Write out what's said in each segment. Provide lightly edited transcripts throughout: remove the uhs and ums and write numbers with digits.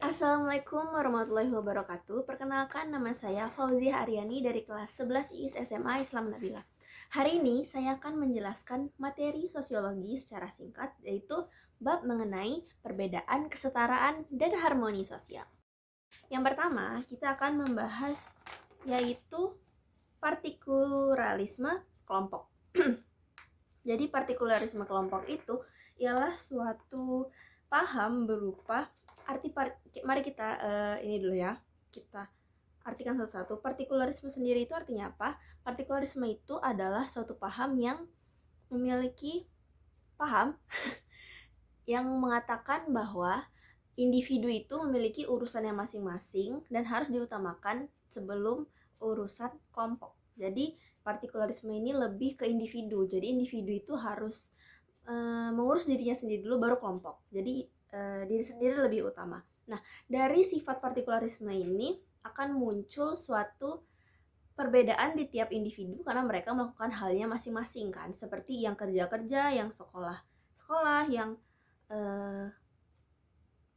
Assalamualaikum warahmatullahi wabarakatuh. Perkenalkan, nama saya Fauzia Aryani dari kelas 11 IIS SMA Islam Nabila. Hari ini saya akan menjelaskan materi sosiologi secara singkat, yaitu bab mengenai perbedaan, kesetaraan, dan harmoni sosial. Yang pertama, kita akan membahas yaitu partikularisme kelompok. Jadi partikularisme kelompok itu ialah suatu paham berupa mari kita ini dulu ya, kita artikan satu-satu. Partikularisme sendiri itu artinya apa? Partikularisme itu adalah suatu paham yang memiliki paham yang mengatakan bahwa individu itu memiliki urusannya masing-masing dan harus diutamakan sebelum urusan kelompok. Jadi partikularisme ini lebih ke individu. Jadi individu itu harus mengurus dirinya sendiri dulu baru kelompok. Jadi diri sendiri lebih utama. Nah, dari sifat partikularisme ini akan muncul suatu perbedaan di tiap individu karena mereka melakukan halnya masing-masing kan, seperti yang kerja-kerja, yang sekolah, yang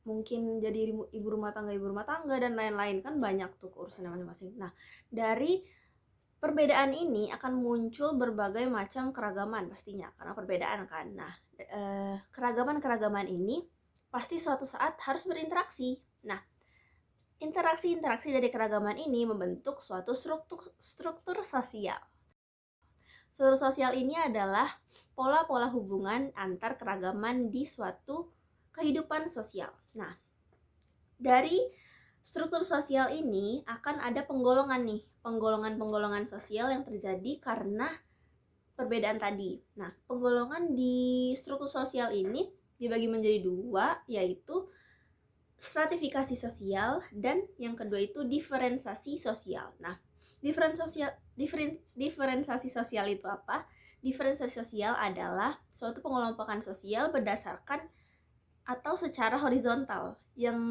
mungkin jadi ibu rumah tangga dan lain-lain, kan banyak tuh urusannya masing-masing. Nah, dari perbedaan ini akan muncul berbagai macam keragaman pastinya, karena perbedaan kan. Nah, keragaman ini pasti suatu saat harus berinteraksi. Nah, interaksi dari keragaman ini membentuk suatu struktur sosial. Struktur sosial ini adalah pola-pola hubungan antar keragaman di suatu kehidupan sosial. Nah, dari struktur sosial ini akan ada penggolongan sosial yang terjadi karena perbedaan tadi. Nah, penggolongan di struktur sosial ini dibagi menjadi dua, yaitu stratifikasi sosial dan yang kedua itu diferensiasi sosial. Nah, diferensiasi sosial itu apa? Diferensiasi sosial adalah suatu pengelompokan sosial berdasarkan atau secara horizontal yang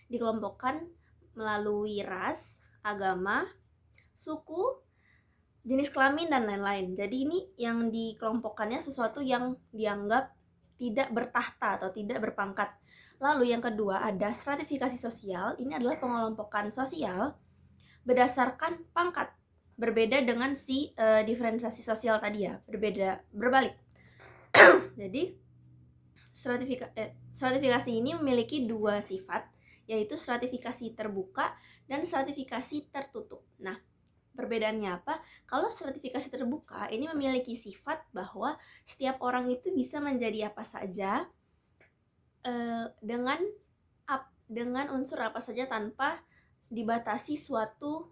dikelompokkan melalui ras, agama, suku, jenis kelamin, dan lain-lain. Jadi ini yang dikelompokkannya sesuatu yang dianggap tidak bertahta atau tidak berpangkat. Lalu yang kedua ada stratifikasi sosial. Ini adalah pengelompokan sosial berdasarkan pangkat. Berbeda dengan diferensiasi sosial tadi ya, berbalik. Jadi stratifikasi ini memiliki dua sifat, yaitu stratifikasi terbuka dan stratifikasi tertutup. Nah, perbedaannya apa? Kalau stratifikasi terbuka ini memiliki sifat bahwa setiap orang itu bisa menjadi apa saja dengan unsur apa saja tanpa dibatasi suatu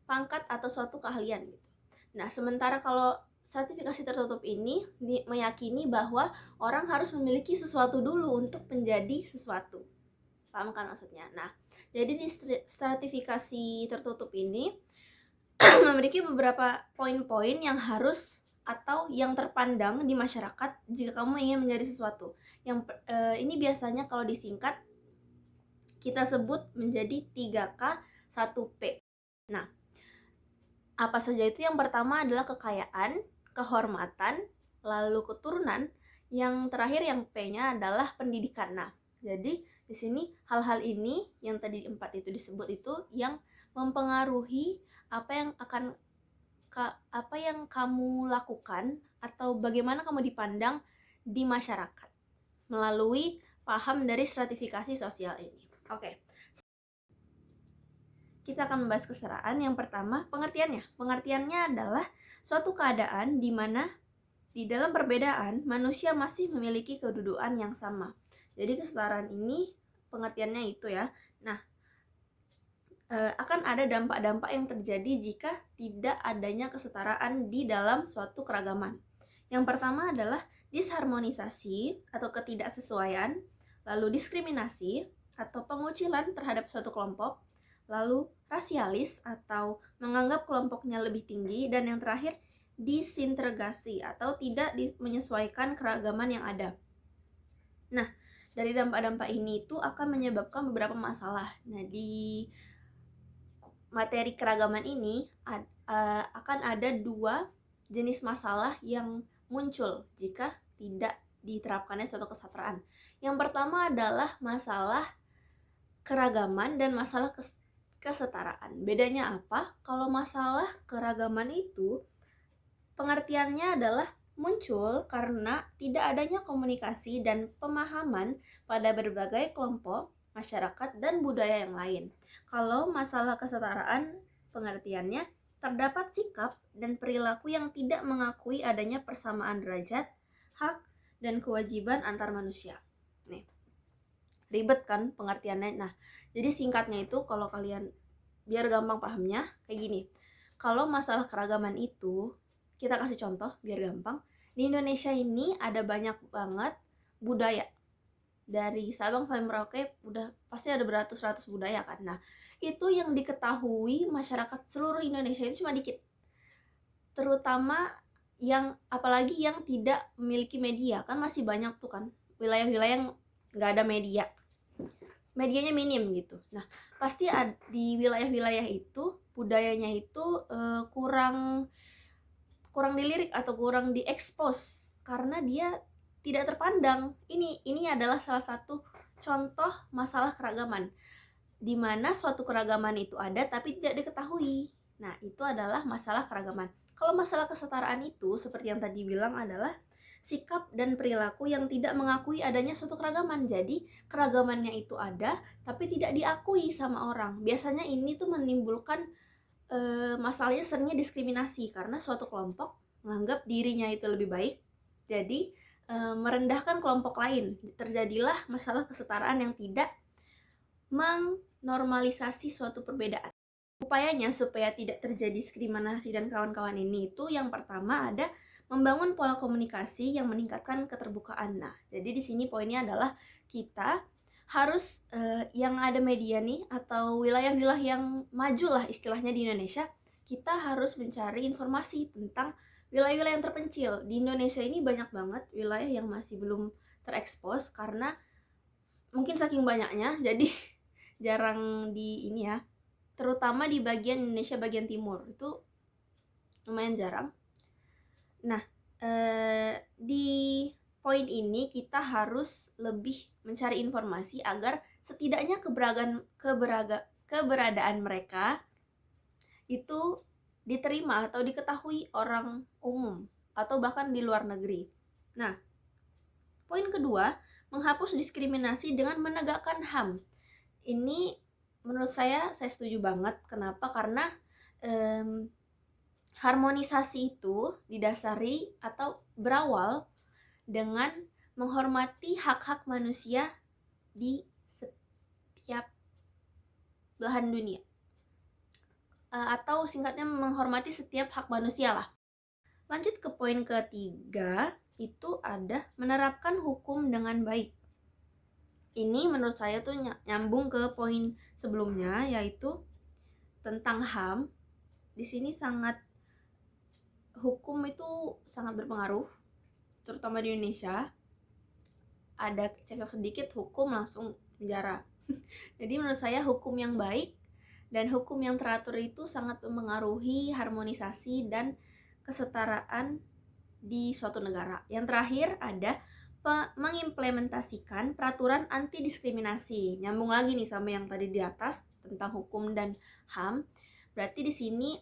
pangkat atau suatu keahlian gitu. Nah, sementara kalau sertifikasi tertutup ini meyakini bahwa orang harus memiliki sesuatu dulu untuk menjadi sesuatu. Paham kan maksudnya? Nah, jadi di stratifikasi tertutup ini memiliki beberapa poin-poin yang harus atau yang terpandang di masyarakat jika kamu ingin menjadi sesuatu. Yang ini biasanya kalau disingkat kita sebut menjadi 3K 1P. Nah, apa saja itu? Yang pertama adalah kekayaan, kehormatan, lalu keturunan, yang terakhir yang P-nya adalah pendidikan. Nah, jadi di sini hal-hal ini yang tadi 4 itu disebut itu yang mempengaruhi apa yang kamu lakukan atau bagaimana kamu dipandang di masyarakat melalui paham dari stratifikasi sosial ini. Oke. Kita akan membahas kesetaraan. Yang pertama, pengertiannya. Pengertiannya adalah suatu keadaan di mana di dalam perbedaan manusia masih memiliki kedudukan yang sama. Jadi kesetaraan ini pengertiannya itu ya. Nah, akan ada dampak-dampak yang terjadi jika tidak adanya kesetaraan di dalam suatu keragaman. Yang pertama adalah disharmonisasi atau ketidaksesuaian, lalu diskriminasi atau pengucilan terhadap suatu kelompok, lalu rasialis atau menganggap kelompoknya lebih tinggi, dan yang terakhir disintegrasi atau tidak menyesuaikan keragaman yang ada. Nah, dari dampak-dampak ini itu akan menyebabkan beberapa masalah. Nah, di materi keragaman ini akan ada dua jenis masalah yang muncul jika tidak diterapkannya suatu kesetaraan. Yang pertama adalah masalah keragaman dan masalah kesetaraan. Bedanya apa? Kalau masalah keragaman itu pengertiannya adalah muncul karena tidak adanya komunikasi dan pemahaman pada berbagai kelompok, masyarakat, dan budaya yang lain. Kalau masalah kesetaraan, pengertiannya terdapat sikap dan perilaku yang tidak mengakui adanya persamaan derajat, hak, dan kewajiban antar manusia. Nih, ribet kan pengertiannya. Nah, jadi singkatnya itu kalau kalian biar gampang pahamnya kayak gini. Kalau masalah keragaman itu, kita kasih contoh biar gampang. Di Indonesia ini ada banyak banget budaya. Dari Sabang sampai Merauke udah pasti ada beratus-ratus budaya kan. Nah, itu yang diketahui masyarakat seluruh Indonesia itu cuma dikit. Terutama yang apalagi yang tidak memiliki media, kan masih banyak tuh kan wilayah-wilayah yang nggak ada media. Medianya minim gitu. Nah, pasti di wilayah-wilayah itu budayanya itu kurang dilirik atau kurang diekspos karena dia tidak terpandang. Ini adalah salah satu contoh masalah keragaman, di mana suatu keragaman itu ada tapi tidak diketahui. Nah, itu adalah masalah keragaman. Kalau masalah kesetaraan itu seperti yang tadi bilang adalah sikap dan perilaku yang tidak mengakui adanya suatu keragaman. Jadi keragamannya itu ada tapi tidak diakui sama orang. Biasanya ini tuh menimbulkan masalahnya seringnya diskriminasi karena suatu kelompok menganggap dirinya itu lebih baik, jadi merendahkan kelompok lain. Terjadilah masalah kesetaraan yang tidak menormalisasi suatu perbedaan. Upayanya supaya tidak terjadi diskriminasi dan kawan-kawan ini itu yang pertama ada membangun pola komunikasi yang meningkatkan keterbukaan. Nah, jadi di sini poinnya adalah kita harus yang ada media nih atau wilayah-wilayah yang maju lah istilahnya di Indonesia, kita harus mencari informasi tentang wilayah-wilayah yang terpencil. Di Indonesia ini banyak banget wilayah yang masih belum terekspos karena mungkin saking banyaknya jadi jarang di ini ya, terutama di bagian Indonesia bagian timur itu lumayan jarang. Nah, di poin ini kita harus lebih mencari informasi agar setidaknya keberadaan mereka itu diterima atau diketahui orang umum atau bahkan di luar negeri. Nah, poin kedua, menghapus diskriminasi dengan menegakkan HAM. Ini menurut saya setuju banget. Kenapa? Karena harmonisasi itu didasari atau berawal dengan menghormati hak-hak manusia di setiap belahan dunia, atau singkatnya menghormati setiap hak manusia lah. Lanjut ke poin ketiga, itu ada menerapkan hukum dengan baik. Ini menurut saya tuh nyambung ke poin sebelumnya, yaitu tentang HAM. Di sini hukum itu sangat berpengaruh, terutama di Indonesia. Ada cekcok sedikit hukum langsung penjara. Jadi menurut saya hukum yang baik dan hukum yang teratur itu sangat mempengaruhi harmonisasi dan kesetaraan di suatu negara. Yang terakhir ada mengimplementasikan peraturan anti diskriminasi. Nyambung lagi nih sama yang tadi di atas tentang hukum dan HAM. Berarti di sini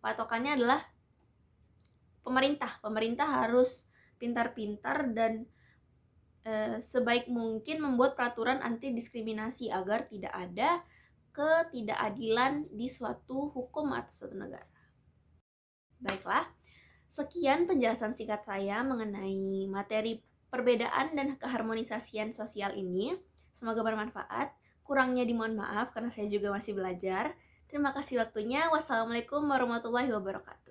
patokannya adalah pemerintah harus pintar-pintar dan sebaik mungkin membuat peraturan anti diskriminasi agar tidak ada ketidakadilan di suatu hukum atau suatu negara. Baiklah, sekian penjelasan singkat saya mengenai materi perbedaan dan keharmonisasian sosial ini. Semoga bermanfaat. Kurangnya dimohon maaf karena saya juga masih belajar. Terima kasih waktunya. Wassalamualaikum warahmatullahi wabarakatuh.